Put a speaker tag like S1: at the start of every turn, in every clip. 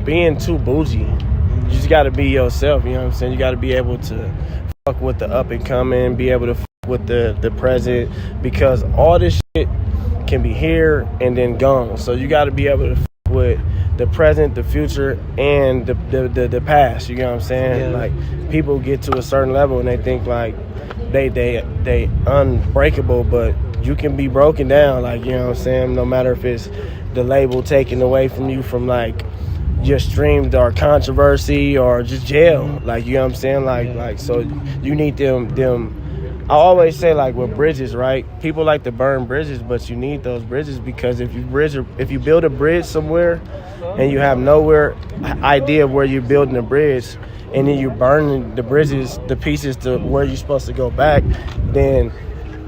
S1: being too bougie. You just got to be yourself, you know what I'm saying? You got to be able to fuck with the up and coming, be able to fuck with the present, because all this shit can be here and then gone. So you got to be able to fuck with the present, the future, and the past, you know what I'm saying? Yeah. Like, people get to a certain level and they think like they unbreakable, but you can be broken down, like, you know what I'm saying? No matter if it's the label taken away from you from like your streamed or controversy or just jail, like, you know what I'm saying? Like so you need them. I always say, like, with bridges, right? People like to burn bridges, but you need those bridges, because if you build a bridge somewhere and you have nowhere idea of where you're building a bridge, and then you burn the bridges, the pieces to where you're supposed to go back, then,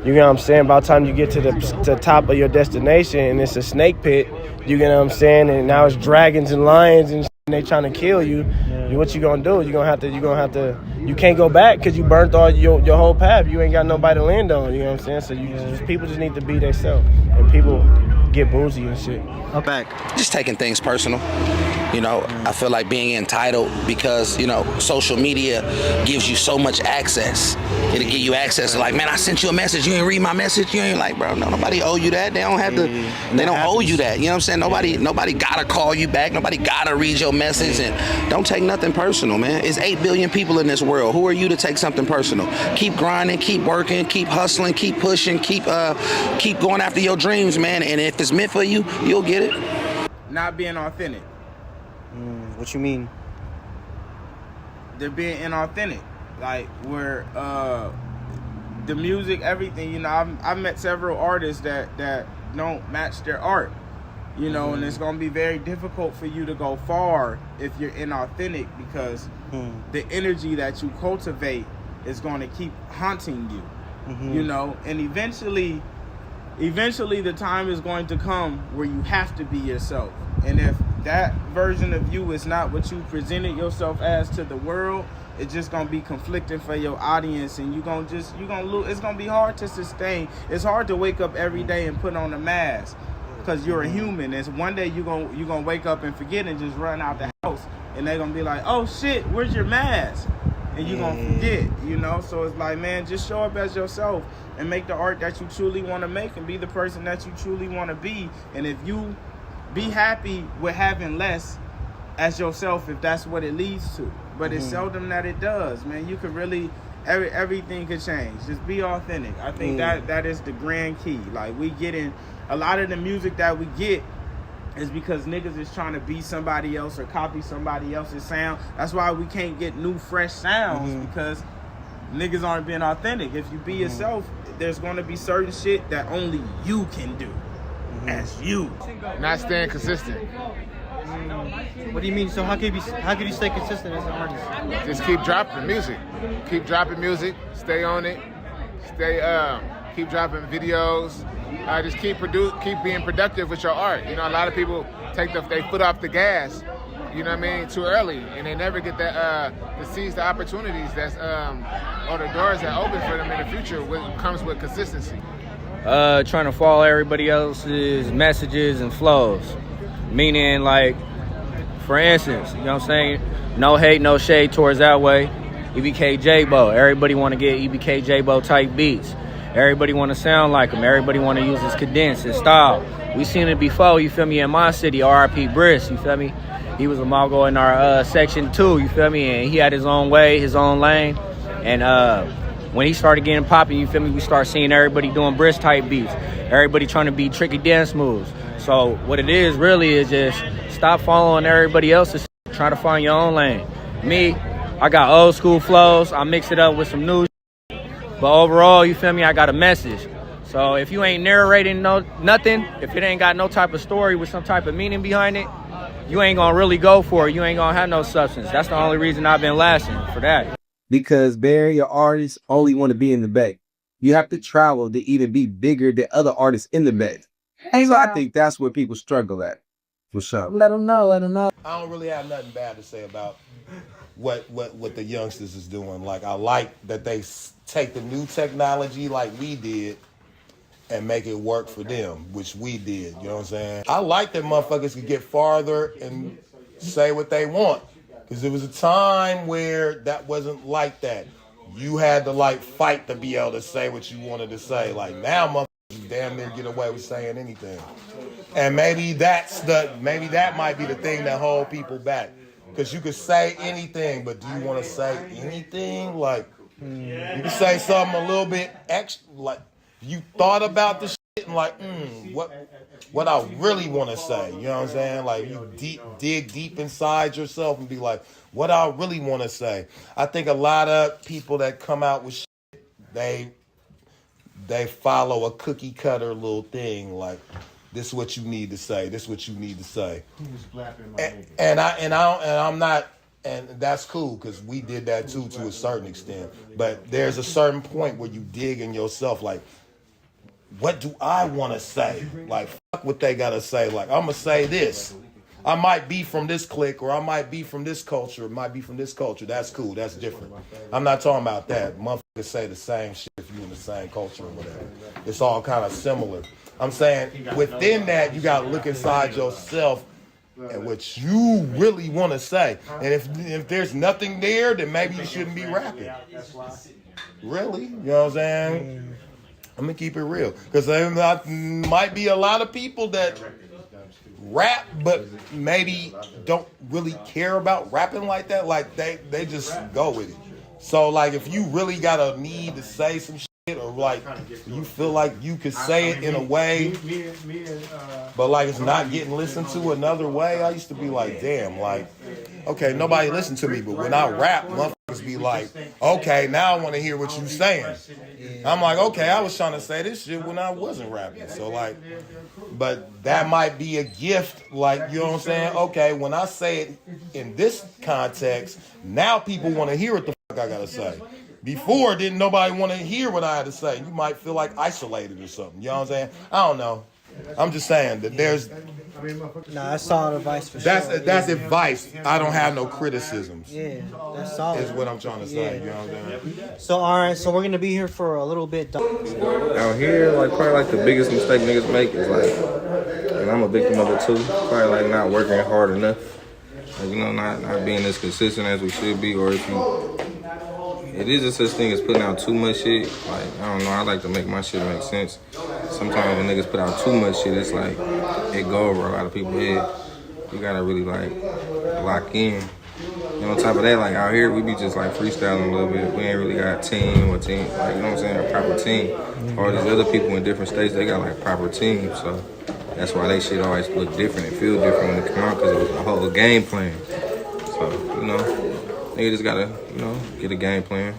S1: you know what I'm saying, by the time you get to the top of your destination and it's a snake pit, you know what I'm saying, and now it's dragons and lions and they trying to kill you. What you gonna do? You're gonna have to. You can't go back because you burnt all your whole path. You ain't got nobody to land on. You know what I'm saying? So people just need to be themselves, and people get boozy and shit.
S2: Back. Just taking things personal. You know, I feel like being entitled because, you know, social media gives you so much access. It'll give you access to, like, man, I sent you a message. You ain't read my message. You ain't like, bro, no, nobody owe you that. They don't have to. They don't owe you that. You know what I'm saying? Nobody gotta call you back. Nobody gotta read your message. And don't take nothing personal, man. It's 8 billion people in this world. Who are you to take something personal? Keep grinding, keep working, keep hustling, keep pushing, keep going after your dreams, man. And if it's meant for you, you'll get it.
S3: Not being authentic.
S4: What you mean?
S3: They're being inauthentic. Like, where the music, everything, you know, I've met several artists that don't match their art, you know, and it's going to be very difficult for you to go far if you're inauthentic, because the energy that you cultivate is going to keep haunting you, you know, and eventually the time is going to come where you have to be yourself. And if that version of you is not what you presented yourself as to the world, it's just gonna be conflicting for your audience, and you're gonna lose. It's gonna be hard to sustain. It's hard to wake up every day and put on a mask, because you're a human. And one day you're gonna wake up and forget and just run out the house, and they're gonna be like, oh shit, where's your mask? And you're gonna forget, you know. So it's like, man, just show up as yourself and make the art that you truly want to make, and be the person that you truly want to be. And if you be happy with having less as yourself, if that's what it leads to. But it's seldom that it does, man. You could really, everything could change. Just be authentic. I think that is the grand key. Like, we get in, a lot of the music that we get is because niggas is trying to be somebody else or copy somebody else's sound. That's why we can't get new, fresh sounds, because niggas aren't being authentic. If you be yourself, there's going to be certain shit that only you can do as you.
S5: Not staying consistent.
S4: What do you mean? So how could you stay consistent as an artist?
S5: Just keep dropping music. Keep dropping music. Stay on it. Keep dropping videos. Just keep being productive with your art. You know, a lot of people take their foot off the gas, you know what I mean, too early, and they never get to seize the opportunities or the doors that open for them in the future. What comes with consistency.
S6: Trying to follow everybody else's messages and flows. Meaning, like, for instance, you know what I'm saying? No hate, no shade towards that way. EBK Jayy, everybody want to get EBK Jayy type beats. Everybody want to sound like him. Everybody want to use his cadence, his style. We seen it before, you feel me, in my city, RIP Briss, you feel me? He was a Mongo in our section 2, you feel me? And he had his own way, his own lane. And when he started getting popping, you feel me, we start seeing everybody doing Briss type beats. Everybody trying to be tricky dance moves. So what it is really is just stop following everybody else's, try to find your own lane. Me, I got old school flows, I mix it up with some new. But overall, you feel me, I got a message. So if you ain't narrating nothing, if it ain't got no type of story with some type of meaning behind it, you ain't gonna really go for it. You ain't gonna have no substance. That's the only reason I've been lasting for that.
S7: Because Barry, your artists only want to be in the Bay. You have to travel to even be bigger than other artists in the Bay. So I think that's where people struggle at. What's up?
S4: Let them know.
S8: I don't really have nothing bad to say about what the youngsters is doing. Like, I like that they take the new technology like we did and make it work for them, which we did, you know what I'm saying? I like that motherfuckers could get farther and say what they want. Because there was a time where that wasn't like that. You had to like fight to be able to say what you wanted to say. Like now, motherfuckers damn near get away with saying anything. And maybe that might be the thing that hold people back. Because you could say anything, but do you want to say anything? Like, you can say something a little bit extra, like you thought about the shit and like, what I really want to say. You know what I'm saying? Like you dig deep inside yourself and be like, what I really want to say. I think a lot of people that come out with shit, they follow a cookie cutter little thing like, this is what you need to say. This is what you need to say. And I'm not, and that's cool because we did that too to a certain extent. But there's a certain point where you dig in yourself, like, what do I want to say? Like, fuck what they gotta say. Like, I'm gonna say this. I might be from this clique, or I might be from this culture, it might be from this culture. That's cool. That's different. I'm not talking about that. Motherfuckers say the same shit if you in the same culture or whatever. It's all kind of similar. I'm saying within that, you gotta look inside yourself and what you really want to say. And if there's nothing there, then maybe you shouldn't be rapping. Really? You know what I'm saying? I'm gonna keep it real. Because there might be a lot of people that rap, but maybe don't really care about rapping like that. Like they just go with it. So like if you really got a need to say some shit, or like you feel like you could say it in a way, but like it's not getting listened to another way, I used to be like, damn, like, okay, nobody listened to me, but when I rap, motherfuckers be like, okay, now I want to hear what you saying. I'm like, okay, I was trying to say this shit when I wasn't rapping. So like, but that might be a gift, like, you know what I'm saying? Okay, when I say it in this context, now people want to hear what the fuck I gotta say. Before, didn't nobody want to hear what I had to say. You might feel like isolated or something. You know what I'm saying? I don't know. I'm just saying that there's...
S4: Nah, that's solid advice for
S8: that's
S4: sure.
S8: That's advice. I don't have no criticisms.
S4: Yeah, that's solid.
S8: Is what I'm trying to say. You know what I'm saying?
S4: So, all right, so we're going to be here for a little bit.
S9: Out here, like, probably like the biggest mistake niggas make is like, and I'm a victim of it too, probably like not working hard enough. Like, you know, not being as consistent as we should be, or if you... It is a such thing as putting out too much shit. Like, I don't know, I like to make my shit make sense. Sometimes when niggas put out too much shit, it's like, it go over a lot of people's head. You gotta really, like, lock in. And on top of that, like, out here, we be just, like, freestyling a little bit. We ain't really got a team, like, you know what I'm saying, a proper team. All these other people in different states, they got, like, proper teams. So that's why they shit always look different and feel different when they come out, because it was a whole game plan. So, you know. Nigga just gotta, you know, get a game plan.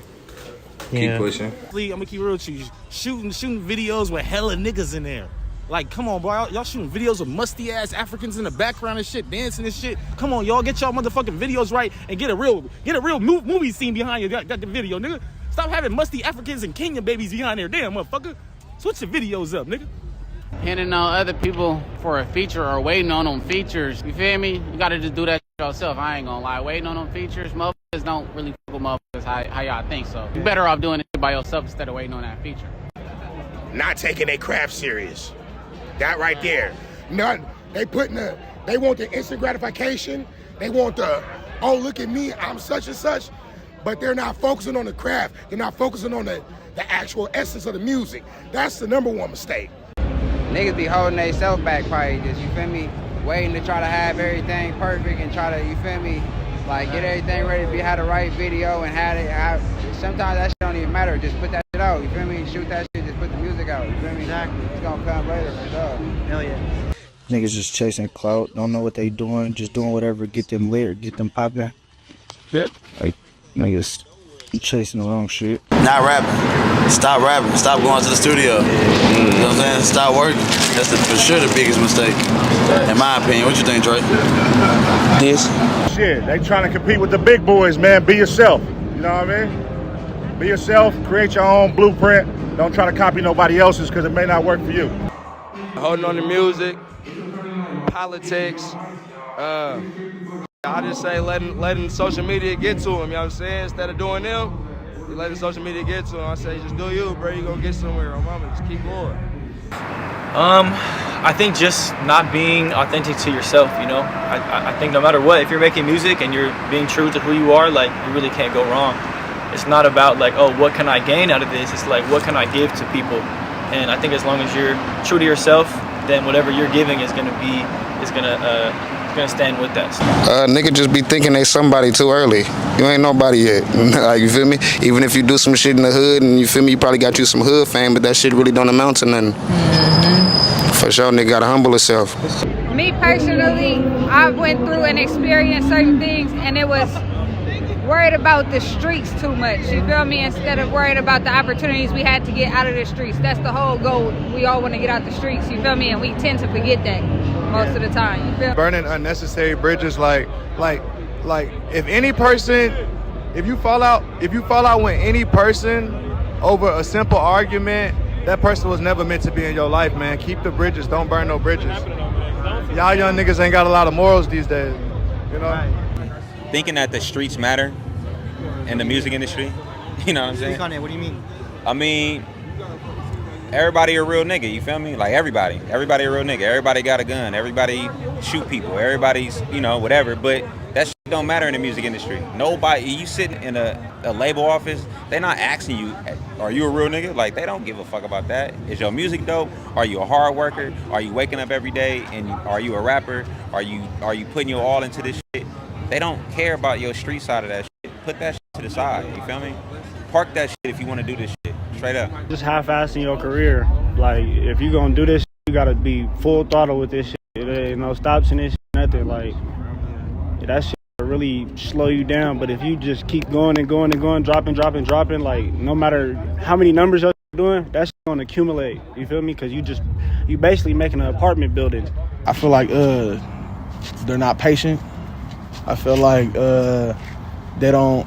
S9: Keep pushing.
S10: I'm gonna keep real with you. Shooting videos with hella niggas in there. Like, come on, boy. Y'all shooting videos with musty ass Africans in the background and shit, dancing and shit. Come on, y'all, get y'all motherfucking videos right and get a real movie scene behind you. Got the video, nigga. Stop having musty Africans and Kenyan babies behind there, damn motherfucker. Switch the videos up, nigga.
S11: Handing on other people for a feature or waiting on them features. You feel me? You gotta just do that yourself. I ain't gonna lie. Waiting on them features, motherfuckers don't really fuck with motherfuckers how y'all think. So you better off doing it by yourself instead of waiting on that feature.
S12: Not taking their craft serious. That right there. They want the instant gratification. They want the, oh, look at me, I'm such and such. But they're not focusing on the craft. They're not focusing on the actual essence of the music. That's the number one mistake.
S13: Niggas be holding themselves back probably just, you feel me, waiting to try to have everything perfect and try to, you feel me, like get everything ready to have the right video and sometimes that shit don't even matter, just put that shit out, you feel me, shoot that shit, just put the music out, you feel me, exactly. It's gonna come later for sure.
S4: Hell yeah.
S14: Niggas just chasing clout, don't know what they doing, just doing whatever, get them lit, get them popping. Yep. Like, niggas chasing the wrong shit.
S15: Not rapping. Stop rapping. Stop going to the studio. You know what I'm saying? Stop working. That's for sure the biggest mistake, in my opinion. What you think, Dre?
S12: This.
S16: Shit, they trying to compete with the big boys, man. Be yourself. You know what I mean? Be yourself. Create your own blueprint. Don't try to copy nobody else's because it may not work for you.
S6: Holding on to music, politics, I just say letting social media get to them, you know what I'm saying? Instead of doing them, you letting social media get to them. I say just do you, bro. You gonna get somewhere. Oh, mama, just keep going. I think just not being authentic to yourself, you know. I think no matter what, if you're making music and you're being true to who you are, like, you really can't go wrong. It's not about like, oh, what can I gain out of this? It's like, what can I give to people? And I think as long as you're true to yourself, then whatever you're giving is gonna stand with that.
S17: Nigga just be thinking they somebody too early. You ain't nobody yet. Like, you feel me? Even if you do some shit in the hood and you feel me, you probably got you some hood fame, but that shit really don't amount to nothing. For sure, nigga gotta humble himself.
S18: Me personally, I went through and experienced certain things, and it was worried about the streets too much, you feel me, instead of worried about the opportunities we had to get out of the streets. That's the whole goal. We all want to get out the streets, you feel me, and we tend to forget that most of the time, you feel me?
S19: Burning unnecessary bridges, like if any person, if you fall out with any person over a simple argument, that person was never meant to be in your life, man. Keep the bridges, don't burn no bridges. Y'all young niggas ain't got a lot of morals these days, you know?
S20: Thinking that the streets matter in the music industry, you know what I'm saying?
S4: Speak on it, what do you mean?
S20: I mean, everybody a real nigga, you feel me? Like everybody a real nigga. Everybody got a gun, everybody shoot people, everybody's, you know, whatever, but that shit don't matter in the music industry. Nobody, you sitting in a label office, they not asking you, are you a real nigga? Like, they don't give a fuck about that. Is your music dope? Are you a hard worker? Are you waking up every day? And are you a rapper? Are you putting your all into this shit? They don't care about your street side of that shit. Put that shit to the side, you feel me? Park that shit if you want to do this shit, straight up.
S1: Just half-assing your career. Like, if you gonna do this shit, you gotta be full throttle with this shit. There ain't no stops in this shit, nothing. Like, that shit will really slow you down. But if you just keep going and going and going, dropping, like, no matter how many numbers you're doing, that shit gonna accumulate. You feel me? Because you basically making an apartment building.
S3: I feel like they're not patient. I feel like they don't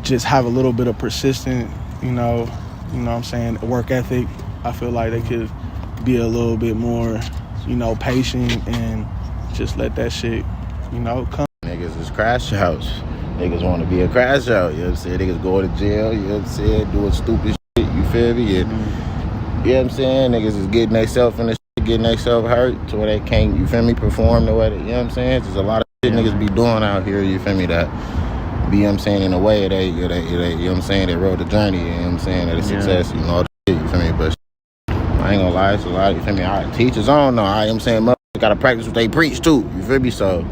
S3: just have a little bit of persistent, you know what I'm saying, work ethic. I feel like they could be a little bit more, you know, patient and just let that shit, you know, come.
S21: Niggas is crash outs. Niggas want to be a crash out, you know what I'm saying? Niggas go to jail, you know what I'm saying, doing stupid shit, you feel me? And, you know what I'm saying? Niggas is getting themselves in the shit, getting themselves hurt to where they can't, you feel me, perform the way that, you know what I'm saying? There's a lot of shit niggas be doing out here, you feel me, that be, you know what I'm saying, in a way they you know what I'm saying, they rode the journey, you know what I'm saying, that the success, you know, all the shit, you feel me? But I ain't gonna lie, it's a lot, you feel me? I teach his own though, you know what I'm saying, motherfuckers gotta practice what they preach too, you feel me? So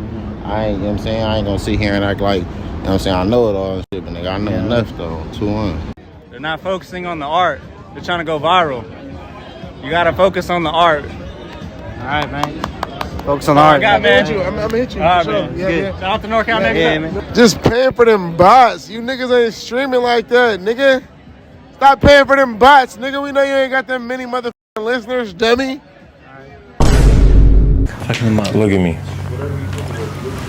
S21: I ain't, you know what I'm saying, I ain't gonna sit here and act like, you know what I'm saying, I know it all and shit, but nigga, I know enough though, 2-1.
S6: They're not focusing on the art. They're trying to go viral. You gotta focus on the art. All right, man. Focus on the art.
S12: I'm gonna hit you.
S6: All right,
S12: for
S6: man.
S12: sure. Yeah.
S6: Shout out to North Carolina.
S12: Yeah, man. Just paying for them bots. You niggas ain't streaming like that, nigga. Stop paying for them bots, nigga. We know you ain't got them many motherfucking listeners, dummy.
S22: Look at me.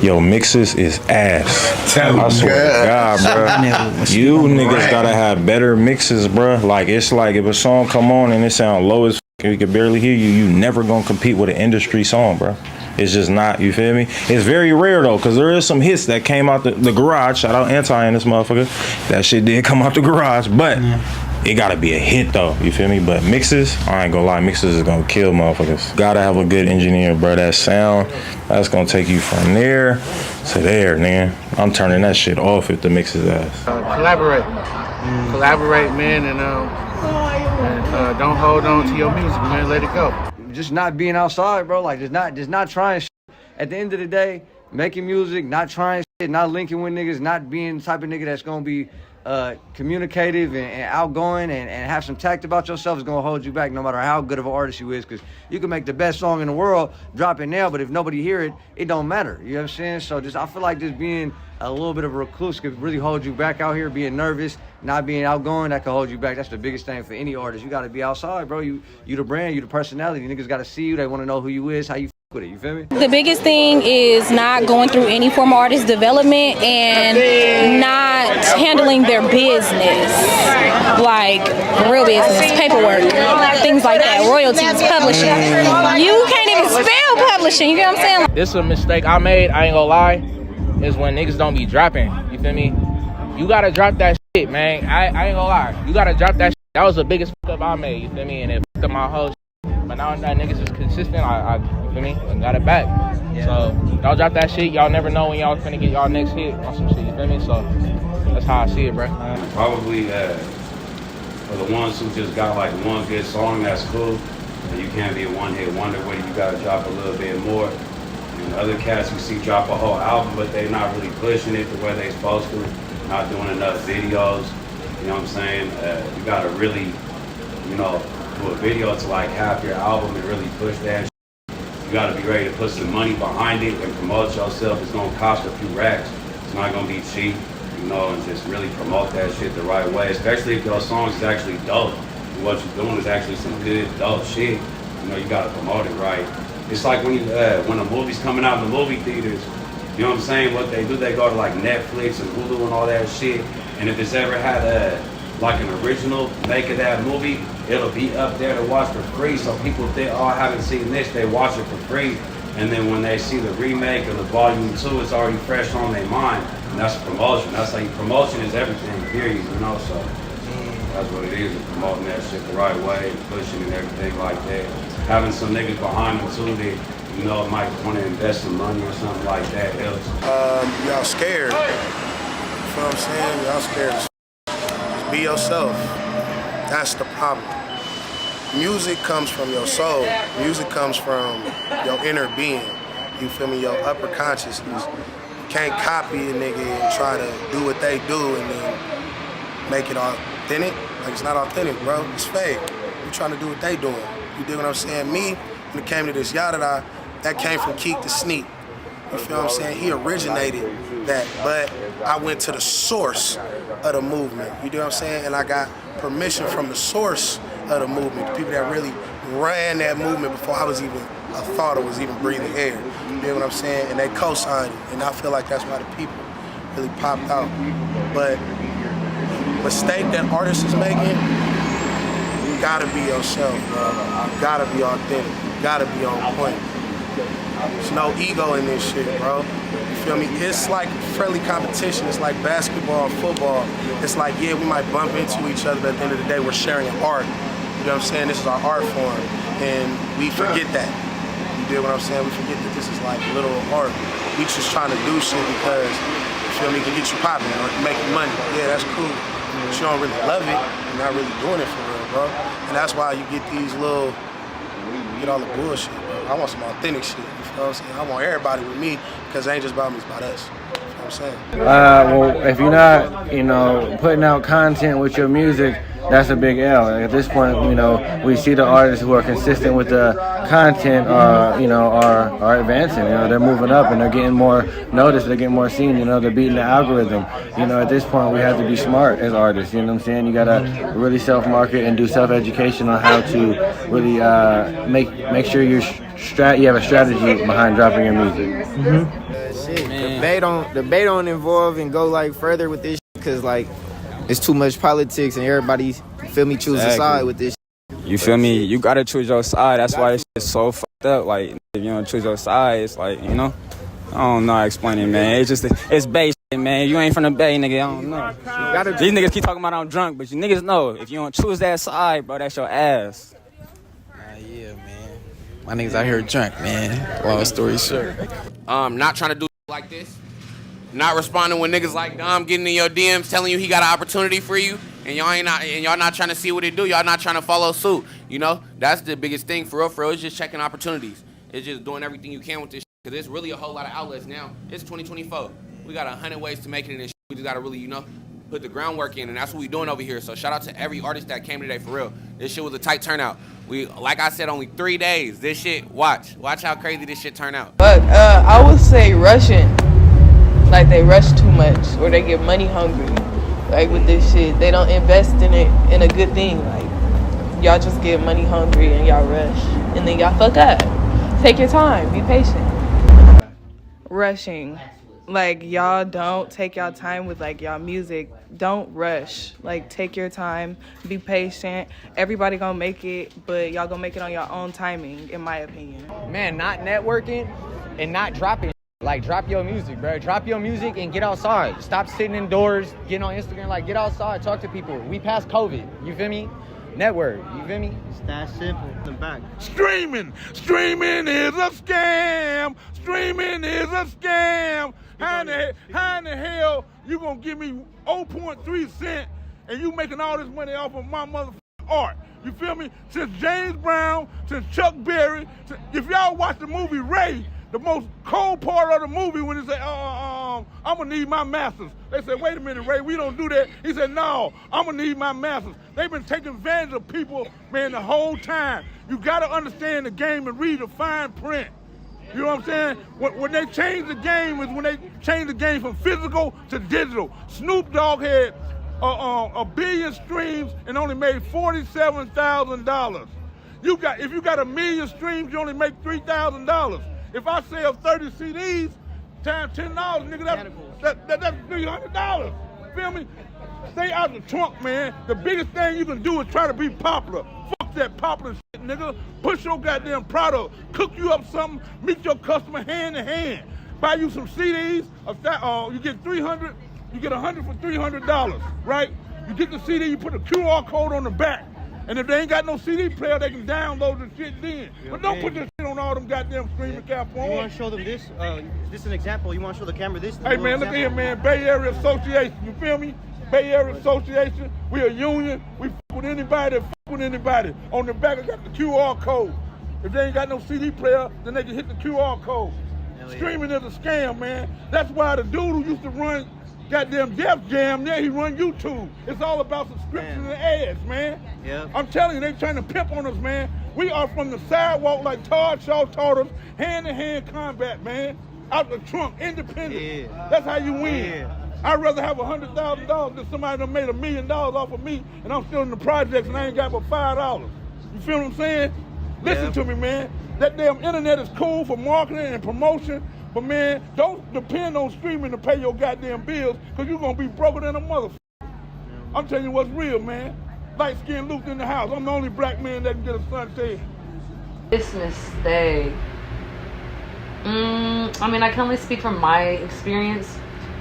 S22: Yo, mixes is ass. I swear to God, bro. You niggas gotta have better mixes, bro. Like, it's like if a song come on and it sound low as f, we can barely hear you, you never gonna compete with an industry song, bro. It's just not, you feel me? It's very rare though, cause there is some hits that came out the garage. Shout out Anti in this motherfucker. That shit did come out the garage, but it gotta be a hit though, you feel me? But mixes, I ain't gonna lie, mixes is gonna kill motherfuckers. Gotta have a good engineer, bro. That sound, that's gonna take you from there to there, man. I'm turning that shit off if the mix is ass.
S23: Collaborate, man, and don't hold on to your music, man. Let it go.
S24: Just not being outside, bro. Like, just not trying shit. At the end of the day, making music, not trying shit, not linking with niggas, not being the type of nigga that's gonna be communicative and outgoing and have some tact about yourself is gonna hold you back no matter how good of an artist you is, because you can make the best song in the world, drop it now, but if nobody hear it, it don't matter. You know what I'm saying? So I feel like just being a little bit of a recluse could really hold you back out here, being nervous, not being outgoing, that could hold you back. That's the biggest thing for any artist. You gotta be outside, bro. You the brand, you the personality. Niggas gotta see you, they wanna know who you is, how you with it, you feel me?
S25: The biggest thing is not going through any form of artist development and not handling their business, like real business, paperwork, things like that, royalties, publishing. You can't even spell publishing, you get what I'm saying?
S26: This is a mistake I made, I ain't gonna lie, is when niggas don't be dropping, you feel me? You gotta drop that shit, man. I ain't gonna lie. You gotta drop that shit That was the biggest fuck up I made, you feel me? And it fucked up my whole shit. But now that niggas is consistent, I you feel me? I got it back. Yeah. So y'all drop that shit, y'all never know when y'all finna get y'all next hit on some shit, you feel me? So that's how I see it, bro.
S2: Probably for the ones who just got like one good song, that's cool. And you can't be a one-hit wonder with it. You gotta drop a little bit more. And other cats we see drop a whole album, but they not really pushing it the way they supposed to. Not doing enough videos. You know what I'm saying? You gotta really, you know, do a video to like half your album and really push that. You gotta be ready to put some money behind it and promote yourself. It's gonna cost a few racks. It's not gonna be cheap. You know, and just really promote that shit the right way, especially if your songs is actually dope. And what you're doing is actually some good, dope shit. You know, you gotta promote it right. It's like when you when a movie's coming out in the movie theaters, you know what I'm saying? What they do, they go to like Netflix and Hulu and all that shit. And if it's ever had like an original make of that movie, it'll be up there to watch for free. So people think, oh, I haven't seen this, they watch it for free. And then when they see the remake or the volume 2, it's already fresh on their mind. And that's promotion. That's like promotion is everything, period, you know? So that's what it is, promoting that shit the right way, pushing and everything like that. Having some niggas behind them too that, you know, might want to invest some money or something like that helps.
S12: Y'all scared. You know what I'm saying? Y'all scared. Just be yourself. That's the problem. Music comes from your soul. Music comes from your inner being. You feel me? Your upper consciousness. You can't copy a nigga and try to do what they do and then make it authentic. Like, it's not authentic, bro. It's fake. You trying to do what they doing. You dig what I'm saying? Me, when it came to this Yada, that came from Keek the Sneak. You feel what I'm saying? He originated that, but I went to the source of the movement. You know what I'm saying? And I got permission from the source of the movement, the people that really ran that movement before I was even a thought or was even breathing air. You know what I'm saying? And they co-signed it, and I feel like that's why the people really popped out. But mistake that artist is making, you gotta be yourself, bro. You gotta be authentic. You gotta be on point. There's no ego in this shit, bro. You feel me? It's like friendly competition. It's like basketball, football. It's like, yeah, we might bump into each other, but at the end of the day, we're sharing an art. You know what I'm saying? This is our art form, and we forget that. You dig what I'm saying? We forget that this is like literal art. We just trying to do shit because, you feel me, can get you popping or make you money. Yeah, that's cool. But you don't really love it. You're not really doing it for real, bro. And that's why you get these little, you get all the bullshit, bro. I want some authentic shit. You know what I'm saying? I want everybody with me because it ain't just about me, it's about us. You know what I'm saying?
S1: Well, if you're not, you know, putting out content with your music, that's a big L. At this point, you know, we see the artists who are consistent with the content, you know, are advancing. You know, they're moving up and they're getting more noticed. They're getting more seen. You know, they're beating the algorithm. You know, at this point, we have to be smart as artists. You know what I'm saying? You gotta really self-market and do self-education on how to really make sure you have a strategy behind dropping your music.
S5: Debate don't involve and go like further with this because like it's too much politics and everybody feel me choose a side with this.
S7: You feel me? You gotta choose your side. That's why this shit's so fucked up. Like if you don't choose your side, it's like, you know, I don't know how to explain it, man. It's just it's Bay shit, man. You ain't from the Bay, nigga. I don't know. These niggas keep talking about I'm drunk, but you niggas know if you don't choose that side, bro, that's your ass.
S5: Yeah, man. My niggas out here drunk, man. Long story short.
S8: Not trying to do like this. Not responding when niggas like Dom getting in your DMs telling you he got an opportunity for you and y'all not trying to see what it do. Y'all not trying to follow suit. You know, that's the biggest thing for real. It's just checking opportunities. It's just doing everything you can with this shit. Cause there's really a whole lot of outlets now. It's 2024. We got 100 ways to make it in this shit. We just gotta really, you know, put the groundwork in, and that's what we doing over here. So shout out to every artist that came today for real. This shit was a tight turnout. We, like I said, only 3 days. This shit, watch how crazy this shit turn out.
S9: But I would say rushing. Like they rush too much or they get money hungry. Like with this shit, they don't invest in it in a good thing. Like y'all just get money hungry and y'all rush and then y'all fuck up. Take your time, be patient. Rushing. Like y'all don't take y'all time with like y'all music. Don't rush. Like take your time, be patient. Everybody gonna make it, but y'all gonna make it on your own timing, in my opinion.
S10: Man, not networking and not dropping.
S24: Like, drop your music, bro. Drop your music and get outside. Stop sitting indoors, getting on Instagram. Like, get outside, talk to people. We passed COVID. You feel me? Network. You feel me?
S4: It's that simple. I'm back.
S10: Streaming is a scam. Streaming is a scam. How in the hell you gonna give me 0.3 cent and you making all this money off of my motherfucking art? You feel me? Since James Brown, since Chuck Berry, if y'all watch the movie Ray, the most cold part of the movie when he said, I'm gonna need my masters. They said, wait a minute, Ray, we don't do that. He said, no, I'm gonna need my masters. They've been taking advantage of people, man, the whole time. You gotta understand the game and read the fine print. You know what I'm saying? When they changed the game is when they changed the game from physical to digital. Snoop Dogg had a billion streams and only made $47,000. If you got 1 million streams, you only make $3,000. If I sell 30 CDs times $10, nigga, that's $300. Feel me? Stay out the trunk, man. The biggest thing you can do is try to be popular. Fuck that popular shit, nigga. Push your goddamn product. Cook you up something. Meet your customer hand to hand. Buy you some CDs. You get 300. You get 100 for $300, right? You get the CD. You put a QR code on the back. And if they ain't got no CD player, they can download the shit then. But don't put this shit on all them goddamn streaming platforms.
S4: You want to show them this? This is an example. You want to show the camera this?
S10: Hey, man, look here, man. Bay Area Association, you feel me? Bay Area Association, we a union. We fuck with anybody that fuck with anybody. On the back, I got the QR code. If they ain't got no CD player, then they can hit the QR code. Streaming is a scam, man. That's why the dude who used to run goddamn Def Jam, he run YouTube. It's all about subscriptions and ads, man.
S4: Yep.
S10: I'm telling you, they trying to pimp on us, man. We are from the sidewalk like Todd Shaw taught us, hand-to-hand combat, man. Out the trunk, independent. Yeah. That's how you win. Yeah. I'd rather have $100,000 than somebody that made $1 million off of me and I'm still in the projects and I ain't got but $5. You feel what I'm saying? Listen to me, man. That damn internet is cool for marketing and promotion, but man, don't depend on streaming to pay your goddamn bills because you're going to be broker than a motherfucker. I'm telling you what's real, man. Light-skinned Luke in the house. I'm the only black man that can get a suntan.
S11: This mistake. I mean, I can only speak from my experience.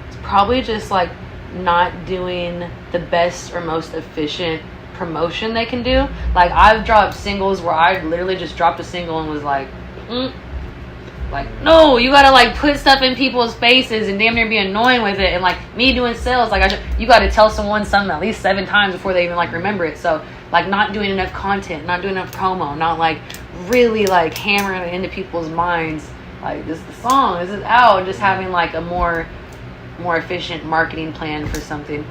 S11: It's probably just like not doing the best or most efficient promotion they can do. Like, I've dropped singles where I literally just dropped a single and was like, no, you gotta like put stuff in people's faces and damn near be annoying with it. And like me doing sales, like you gotta tell someone something at least 7 times before they even like remember it. So like not doing enough content, not doing enough promo, not like really like hammering it into people's minds. Like, this is the song, this is out, and just having like a more efficient marketing plan for something.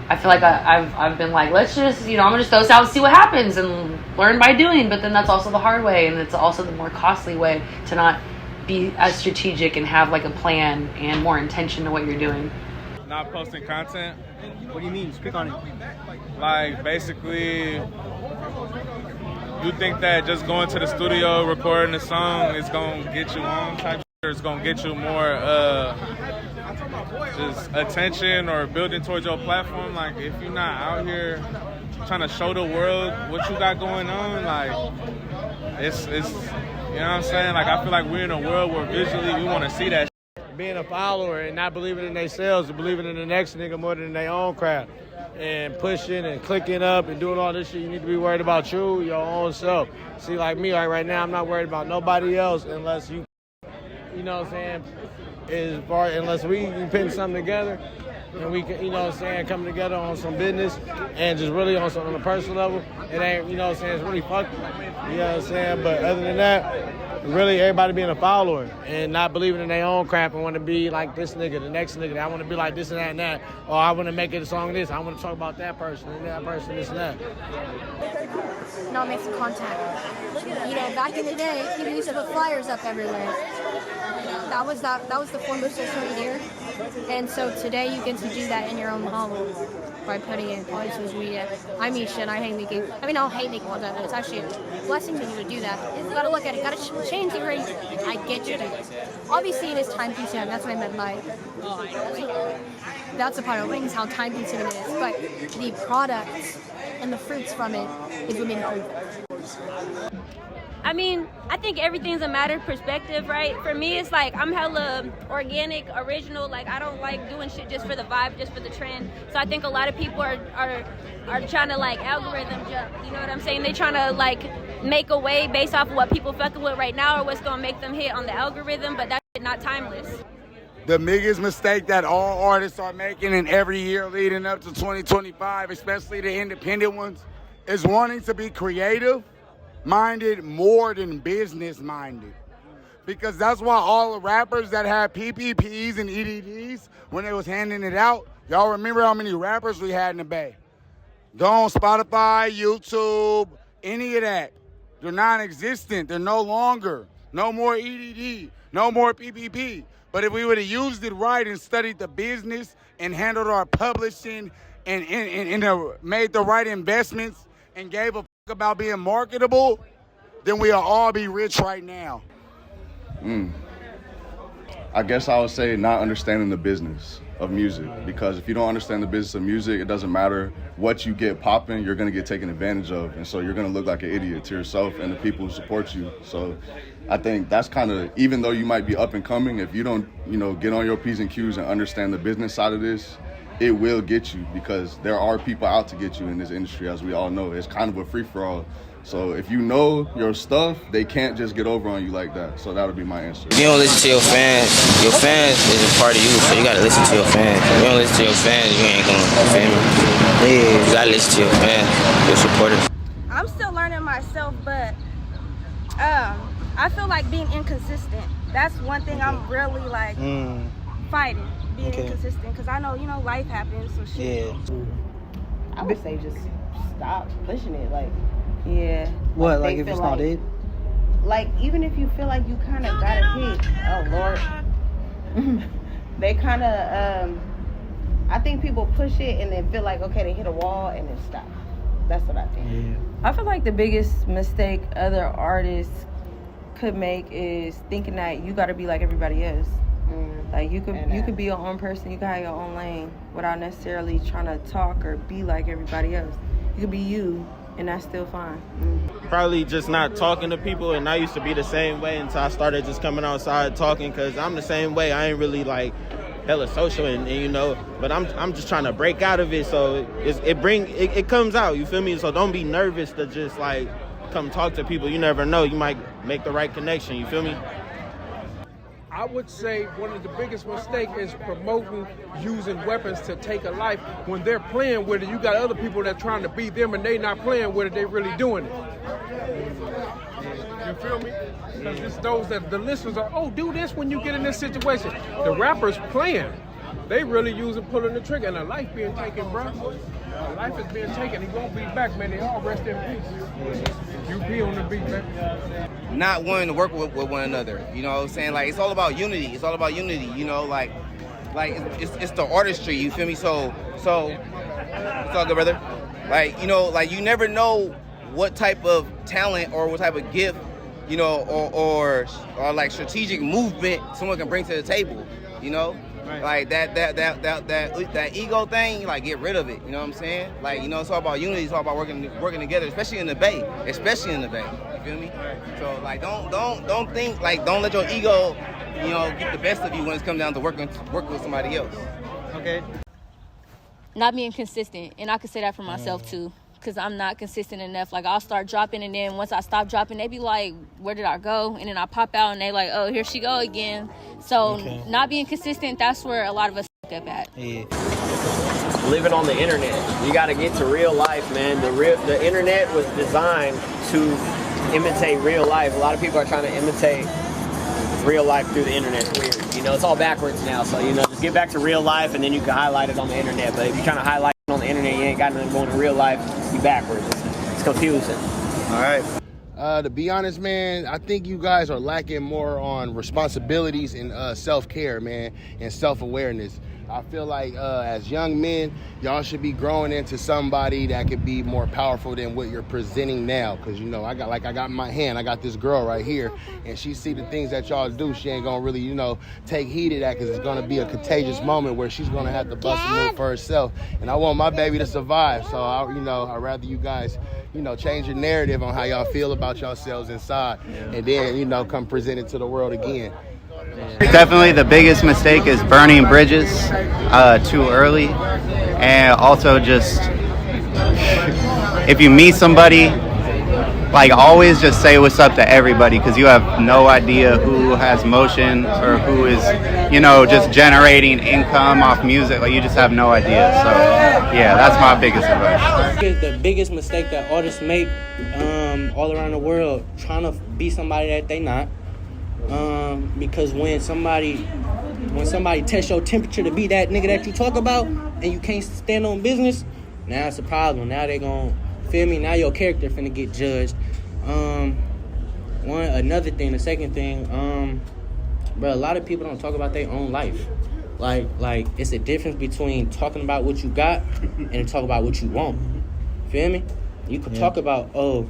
S11: I feel like I've been like, let's just, I'm gonna just throw this out and see what happens and learn by doing. But then that's also the hard way, and it's also the more costly way to not be as strategic and have like a plan and more intention to what you're doing.
S13: Not posting content.
S4: What do you mean? Speak on it.
S13: Like, basically, you think that just going to the studio, recording a song is gonna get you on type shit, or it's gonna get you more just attention or building towards your platform. Like, if you're not out here trying to show the world what you got going on, like, it's you know what I'm saying? Like, I feel like we're in a world where visually we want to see that shit.
S1: Being a follower and not believing in themselves and believing in the next nigga more than their own craft. And pushing and clicking up and doing all this shit, you need to be worried about you, your own self. See, like me, like right now, I'm not worried about nobody else unless you know what I'm saying, unless we can put something together and we can, come together on some business and just really on a personal level. It ain't, it's really fucked. You know what I'm saying? But other than that, really everybody being a follower and not believing in their own crap and want to be like this nigga, the next nigga. I want to be like this and that and that. Or I want to make it a song this. I want to talk about that person and that person, this and that.
S14: Not make some content. Back in the day, people used to put flyers up everywhere. That was the form of social media. And so today you get to do that in your own home by putting it on social media. I hate making content. It's actually a blessing to you to do that. You gotta look at it, you gotta change the rate. I get you. Obviously it is time consuming. That's what I meant by that's a part of it, is how time consuming it is. But the product and the fruits from it is what made it.
S15: I mean, I think everything's a matter of perspective, right? For me, it's like I'm hella organic, original. Like I don't like doing shit just for the vibe, just for the trend. So I think a lot of people are trying to like algorithm jump. You know what I'm saying? They trying to like make a way based off of what people fucking with right now or what's gonna make them hit on the algorithm. But that's not timeless.
S16: The biggest mistake that all artists are making in every year leading up to 2025, especially the independent ones, is wanting to be creative minded more than business minded. Because that's why all the rappers that had PPPs and EDDs, when they was handing it out, y'all remember how many rappers we had in the Bay? Go on Spotify, YouTube, any of that. They're non-existent. They're no longer. No more EDD. No more PPP. But if we would have used it right and studied the business and handled our publishing and made the right investments and gave a about being marketable, then we'll all be rich right now.
S17: I guess I would say not understanding the business of music, because if you don't understand the business of music, it doesn't matter what you get popping, you're gonna get taken advantage of, and so you're gonna look like an idiot to yourself and the people who support you. So I think that's kind of, even though you might be up and coming, if you don't, get on your P's and Q's and understand the business side of this, it will get you, because there are people out to get you in this industry, as we all know. It's kind of a free-for-all. So if you know your stuff, they can't just get over on you like that. So that would be my answer.
S18: If you don't listen to your fans is a part of you, so you gotta listen to your fans. If you don't listen to your fans, you ain't gonna, feel me? Yeah, you gotta listen to your fans, your supporters.
S14: I'm still learning myself, but I feel like being inconsistent. That's one thing I'm really like fighting. Being inconsistent, because I know, life happens, so shit.
S19: Yeah. I would say just stop pushing it, like. Yeah.
S4: What, like if it's not it?
S19: Like, even if you feel like you kind of got it hit, oh Lord. They kind of, I think people push it and then feel like, okay, they hit a wall and then stop. That's what I think.
S4: Yeah.
S9: I feel like the biggest mistake other artists could make is thinking that you got to be like everybody else. Like you could be your own person, you can have your own lane without necessarily trying to talk or be like everybody else. You could be you, and that's still fine.
S1: Probably just not talking to people, and I used to be the same way until I started just coming outside talking, because I'm the same way. I ain't really like hella social, and but I'm just trying to break out of it, so it comes out, you feel me? So don't be nervous to just like come talk to people. You never know, you might make the right connection, you feel me?
S20: I would say one of the biggest mistakes is promoting using weapons to take a life. When they're playing with it, you got other people that are trying to beat them and they not playing with it, they really doing it. You feel me? Because it's those that the listeners are, oh, do this when you get in this situation. The rappers playing. They really using pulling the trigger, and a life being taken, bro. A life is being taken. He won't be back, man. They all rest in peace. You be on the beat, man.
S27: Not wanting to work with one another. You know what I'm saying? Like, it's all about unity. It's all about unity, like it's the artistry, you feel me? So it's all good, brother. Like, you never know what type of talent or what type of gift, or like strategic movement someone can bring to the table, Right. Like that ego thing, like get rid of it. You know what I'm saying? Like, it's all about unity. It's all about working together, especially in the Bay. You feel me? So like, don't think like, don't let your ego, get the best of you when it's come down to working with somebody else.
S4: Okay.
S15: Not being consistent, and I could say that for myself too, because I'm not consistent enough. Like, I'll start dropping, and then once I stop dropping, they be like, where did I go? And then I pop out, and they like, oh, here she go again. So not being consistent, that's where a lot of us fuck up at.
S4: Yeah.
S28: Living on the internet, you got to get to real life, man. The internet was designed to imitate real life. A lot of people are trying to imitate real life through the internet. It's weird. It's all backwards now. So, just get back to real life, and then you can highlight it on the internet. But if you're trying to highlight it on the internet, you ain't got nothing going in real life, you backwards. It's confusing.
S29: All right. To be honest, man, I think you guys are lacking more on responsibilities and self-care, man, and self-awareness.
S16: I feel like as young men, y'all should be growing into somebody that could be more powerful than what you're presenting now. Cause you know, I got in my hand, I got this girl right here, and she see the things that y'all do. She ain't gonna really, you know, take heed of that, cause it's gonna be a contagious moment where she's gonna have to bust a move for herself. And I want my baby to survive. So I'd rather you guys, you know, change your narrative on how y'all feel about yourselves inside, and then, you know, come present it to the world again.
S2: Definitely the biggest mistake is burning bridges too early, and also just if you meet somebody, like always just say what's up to everybody, because you have no idea who has motion or who is, you know, just generating income off music. Like you just have no idea. So yeah, that's my biggest advice.
S3: The biggest mistake that artists make all around the world, trying to be somebody that they not. Because when somebody tests your temperature to be that nigga that you talk about and you can't stand on business, now it's a problem. Now they gon' feel me. Now your character finna get judged. The second thing, bro, a lot of people don't talk about their own life. Like it's a difference between talking about what you got and talk about what you want. Feel me? You can talk about, oh,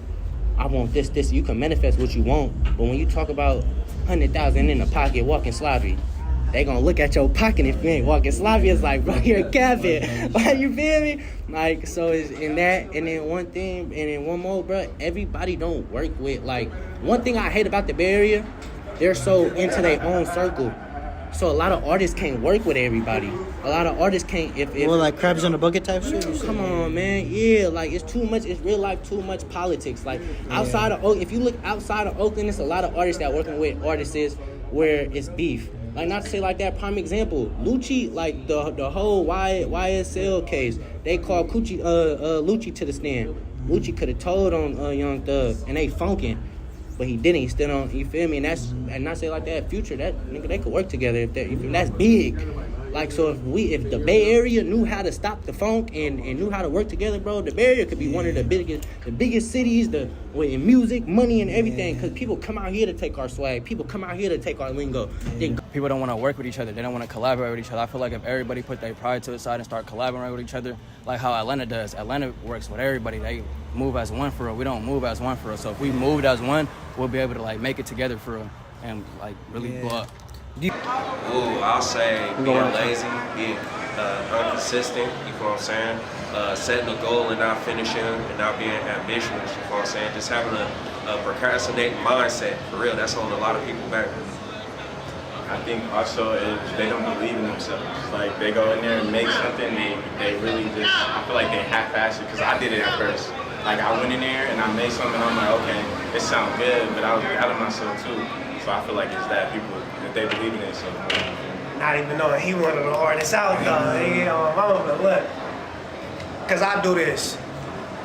S3: I want this. You can manifest what you want, but when you talk about 100,000 in the pocket walking sloppy, they gonna look at your pocket if you ain't walking sloppy. It's like, bro, you're a capping. Like, you feel me? Like, so it's in that, and then one thing, and then one more, bro, everybody don't work with, like, one thing I hate about the Bay Area, they're so into their own circle. So a lot of artists can't work with everybody. A lot of artists can't, if
S4: well, like crabs in a bucket type shit?
S3: Come on, man. Yeah, like it's too much, it's real life too much politics. Like outside of Oakland, if you look outside of Oakland, it's a lot of artists that working with artists where it's beef. Like, not to say like that, prime example, Lucci, like the whole YSL case, they called Lucci to the stand. Lucci could have told on Young Thug, and they funking. But he didn't. He still on. You feel me? And not say like that. Future, that nigga, they could work together. If that's big. Like, so if the Bay Area knew how to stop the funk and knew how to work together, bro, the Bay Area could be one of the biggest cities in music, money, and everything. Because people come out here to take our swag. People come out here to take our lingo.
S7: People don't want to work with each other. They don't want to collaborate with each other. I feel like if everybody put their pride to the side and start collaborating with each other, like how Atlanta does. Atlanta works with everybody. They move as one for real. We don't move as one for real. So if we moved as one, we'll be able to like make it together for real and like really blow up.
S6: I'll say being lazy, being inconsistent, you know what I'm saying? Setting a goal and not finishing and not being ambitious, you know what I'm saying? Just having a procrastinating mindset, for real, that's holding a lot of people back.
S12: I think also if they don't believe in themselves. Like they go in there and make something, they really just, I feel like they half-ass it, because I did it at first. Like I went in there and I made something and I'm like, okay, it sounds good, but I was out of myself too. So I feel like it's that people, if they believe in themselves more.
S21: Not even knowing he one of the hardest out though. You know, but look, cause I do this.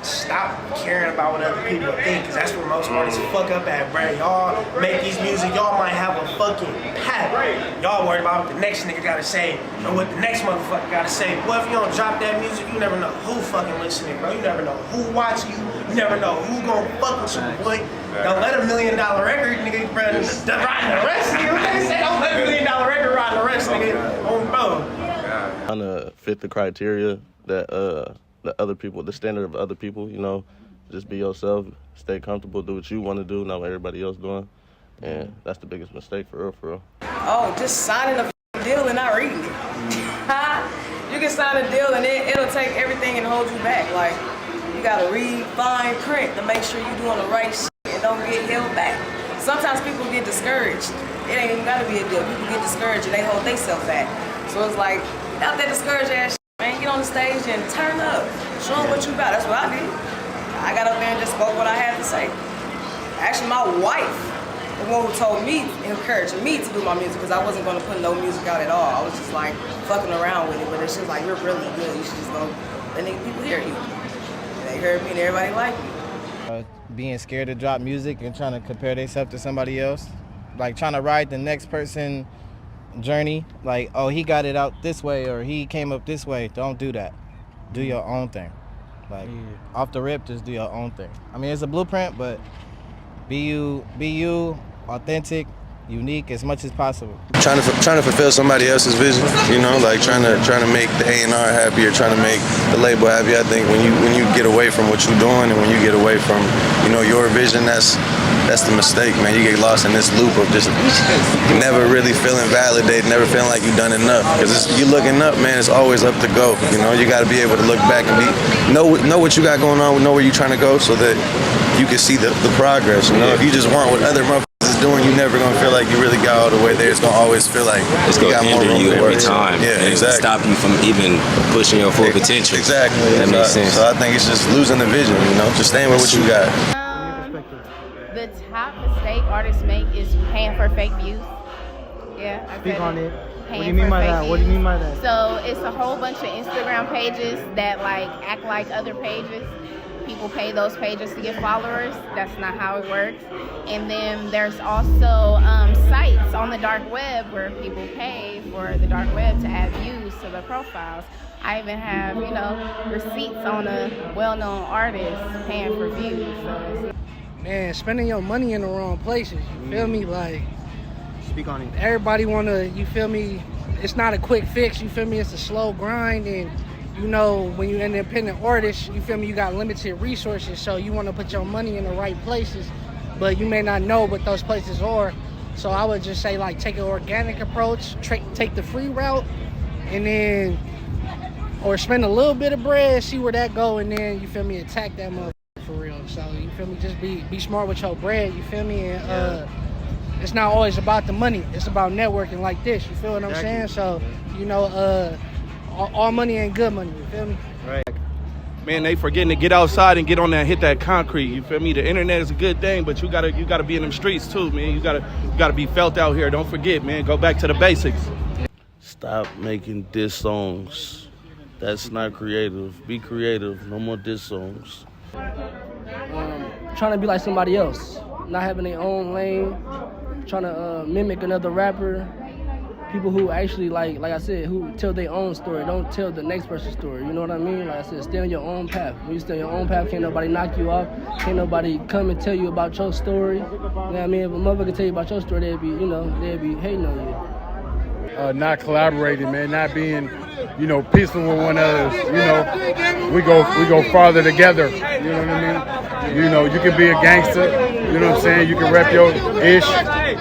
S21: Stop caring about what other people think, cause that's where most artists fuck up at, bro. Y'all make these music, y'all might have a fucking pack. Y'all worried about what the next nigga gotta say, or what the next motherfucker gotta say. Well, if you don't drop that music, you never know who fucking listening, bro. You never know who watching you. You never know who gonna fuck with you, boy. Don't let $1 million record, nigga, bro, riding the rest, nigga. What they say? Don't let $1 million record riding the rest, nigga. Oh, bro.
S22: Trying to fit the criteria that the other people, the standard of other people, you know, just be yourself, stay comfortable, do what you want to do, not what everybody else doing, and that's the biggest mistake for real.
S23: Oh, just signing a deal and not reading it. You can sign a deal and it'll take everything and hold you back. Like, you gotta read fine print to make sure you're doing the right shit and don't get held back. Sometimes people get discouraged. It ain't even gotta be a deal. People get discouraged and they hold themselves back. So it's like, out there discouraged ass shit, man, get on the stage and turn up. Show them what you got. That's what I did. I got up there and just spoke what I had to say. Actually, my wife, the one who told me, encouraged me to do my music, because I wasn't going to put no music out at all. I was just like fucking around with it, but it's just like, you're really good. You should just go let people hear you. They heard me and everybody liked me.
S25: Being scared to drop music and trying to compare themselves to somebody else. Like trying to ride the next person journey, like, oh, he got it out this way or he came up this way. Don't do that. Do your own thing. Like, off the rip, just do your own thing. I mean, it's a blueprint, but be you, authentic, unique as much as possible.
S5: Trying to fulfill somebody else's vision, you know, like trying to make the A&R happy or trying to make the label happy. I think when you get away from what you're doing and when you get away from, you know, your vision, that's the mistake, man. You get lost in this loop of just never really feeling validated, never feeling like you've done enough. Because you looking up, man, it's always up to go. You know, you got to be able to look back and know what you got going on, know where you're trying to go, so that you can see the progress. You know, if you just want what other motherfuckers is doing, you're never gonna feel like you really got all the way there. It's gonna always feel like
S8: it's
S5: you
S8: gonna
S5: got more
S8: hinder
S5: room
S8: you
S5: to
S8: every
S5: work.
S8: time.
S5: Yeah,
S8: and
S5: exactly.
S8: Stop you from even pushing your full potential.
S5: Exactly.
S8: That makes sense.
S5: So I think it's just losing the vision. You know, just staying with what you got.
S19: The top mistake artists make is paying for fake views. Yeah, I
S4: Speak
S19: said
S4: on
S19: it.
S4: it.
S19: Paying
S4: What do you mean
S19: for
S4: by
S19: fake
S4: that? What do you
S19: views.
S4: mean by that?
S19: So it's a whole bunch of Instagram pages that like act like other pages. People pay those pages to get followers. That's not how it works. And then there's also sites on the dark web where people pay for the dark web to add views to their profiles. I even have, you know, receipts on a well-known artist paying for views. So
S21: Man, spending your money in the wrong places, you feel me? Like,
S4: Speak on it.
S21: everybody wanna, you feel me? It's not a quick fix, you feel me? It's a slow grind, and you know, when you're an independent artist, you feel me, you got limited resources, so you wanna put your money in the right places, but you may not know what those places are. So I would just say, like, take an organic approach, take the free route, and then, or spend a little bit of bread, see where that go, and then, you feel me, attack that motherfucker for real. So, you feel me, just be smart with your bread, you feel me, and it's not always about the money, it's about networking like this, you feel what I'm saying? So, you know, all money ain't good money, you feel me?
S10: Right. Man, they forgetting to get outside and get on there and hit that concrete. You feel me? The internet is a good thing, but you gotta be in them streets too, man. You gotta be felt out here. Don't forget, man. Go back to the basics.
S22: Stop making diss songs. That's not creative. Be creative. No more diss songs.
S11: Trying to be like somebody else, not having their own lane, trying to mimic another rapper. People who actually, like I said, who tell their own story, don't tell the next person's story. You know what I mean? Like I said, stay on your own path. When you stay on your own path, can't nobody knock you off. Can't nobody come and tell you about your story. You know what I mean? If a motherfucker tell you about your story, they'd be hating on you.
S13: Not collaborating, man. Not being, peaceful with one another. We go farther together. You know what I mean? You can be a gangster. You know what I'm saying? You can rep your ish.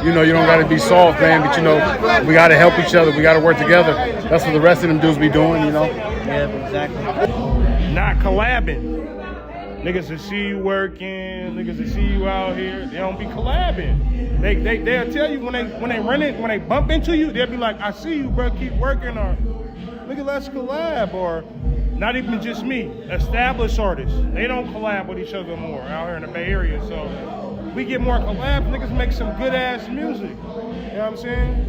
S13: You don't got to be soft, man. But we got to help each other. We got to work together. That's what the rest of them dudes be doing.
S4: Yeah, exactly.
S20: Not collabing. Niggas that see you working, niggas that see you out here, they don't be collabing. They'll tell you when they bump into you, they'll be like, I see you, bro, keep working, or nigga, let's collab, or not even just me, established artists. They don't collab with each other more out here in the Bay Area, so we get more collabs, niggas make some good ass music. You know what I'm saying?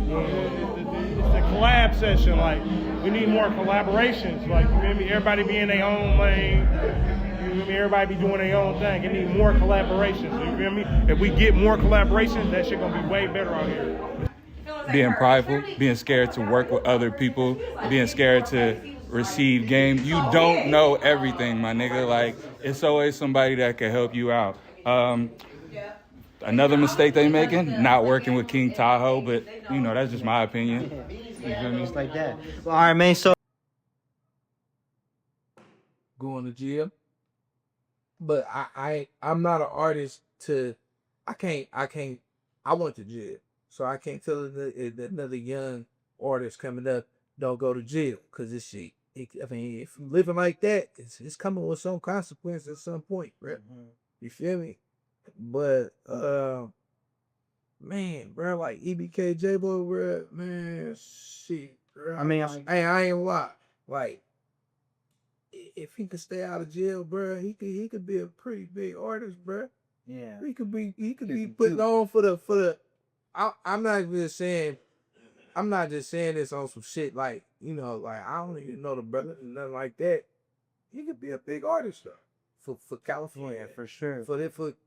S20: It's the collab session, like, we need more collaborations, like, you feel me? Everybody be in their own lane. Everybody be doing their own thing. You need more collaborations. You feel me? If we get more collaborations, that shit gonna be way better out here.
S17: Being prideful, being scared to work with other people, being scared to receive game. You don't know everything, my nigga. Like, it's always somebody that can help you out. Another mistake they making, not working with King Tahoe, but that's just my opinion.
S4: You feel me? It's like that. Well, all right, man. So
S18: going to jail. But I'm not an artist I went to jail. So I can't tell another young artist coming up, don't go to jail. Cause this shit, if you're living like that, it's coming with some consequence at some point, bro. Mm-hmm. You feel me? But, man, bro, like EBK J-Bo, bro, man, shit, bro.
S4: I mean,
S18: I ain't lie. Like, if he could stay out of jail, bro, he could be a pretty big artist, bro.
S4: Yeah.
S18: He could be putting on for the. I'm not just saying this on some shit like like I don't even know the brother and nothing like that. He could be a big artist though for California,
S4: for sure.
S18: For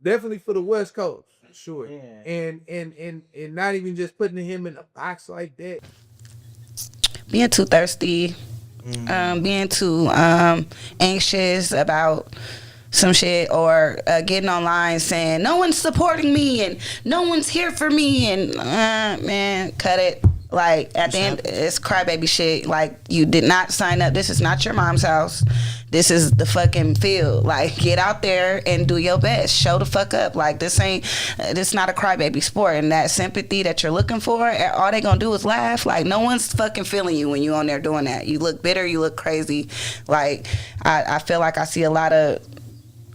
S18: definitely for the West Coast, for sure.
S4: Yeah.
S18: And not even just putting him in a box like that.
S24: Being too thirsty. Being too anxious about some shit, or getting online saying no one's supporting me and no one's here for me, and man, cut it. Like, at the end, it's crybaby shit. Like, you did not sign up. This is not your mom's house. This is the fucking field. Like, get out there and do your best. Show the fuck up. Like, this not a crybaby sport. And that sympathy that you're looking for, all they gonna do is laugh. Like, no one's fucking feeling you when you on there doing that. You look bitter. You look crazy. Like, I feel like I see a lot of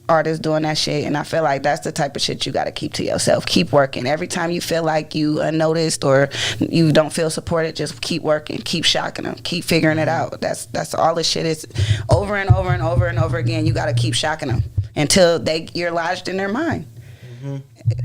S24: artists doing that shit, and I feel like that's the type of shit you got to keep to yourself. Keep working. Every time you feel like you unnoticed or you don't feel supported, just keep working, keep shocking them, keep figuring it out. That's all this shit is. Over and over and over and over again, you got to keep shocking them until you're lodged in their mind.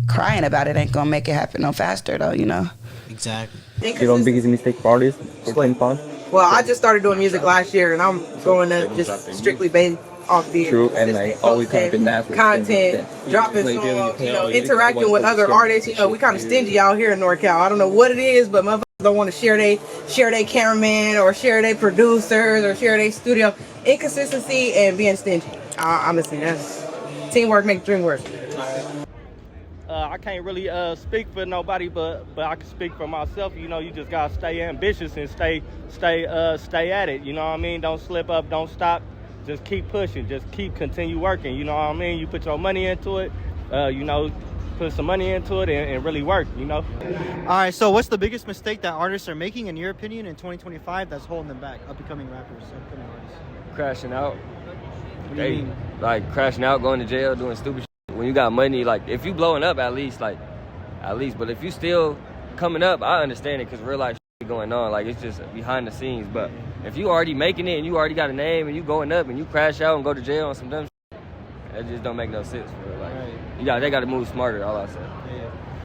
S24: Crying about it ain't gonna make it happen no faster, though, you know.
S4: Exactly.
S1: You don't biggest mistake for artists for playing fun?
S9: Well, I just started doing music last year, and I'm going to just strictly based off the
S1: True, and like always kind of been that
S9: content, dropping songs, you know, interacting with other artists. You know, we kind of stingy out here in NorCal. I don't know what it is, but motherfuckers don't want to share they cameraman or share they producers or share they studio. Inconsistency and being stingy. Honestly, that's teamwork makes dream work.
S14: I can't really speak for nobody, but I can speak for myself. You know, you just gotta stay ambitious and stay at it. You know what I mean? Don't slip up, don't stop. Just keep pushing. Just continue working. You know what I mean? You put your money into it. You know, put some money into it and really work. You know.
S4: All right. So, what's the biggest mistake that artists are making, in your opinion, in 2025 that's holding them back? Upcoming rappers, upcoming artists.
S15: Crashing out.
S4: What do you mean?
S15: Like crashing out, going to jail, doing stupid shit. When you got money, like if you blowing up, at least. But if you still coming up, I understand it because real life shit going on. Like it's just behind the scenes. But if you already making it and you already got a name and you going up and you crash out and go to jail on some dumb shit, that just don't make no sense. Bro. Like, they got to move smarter. All I say.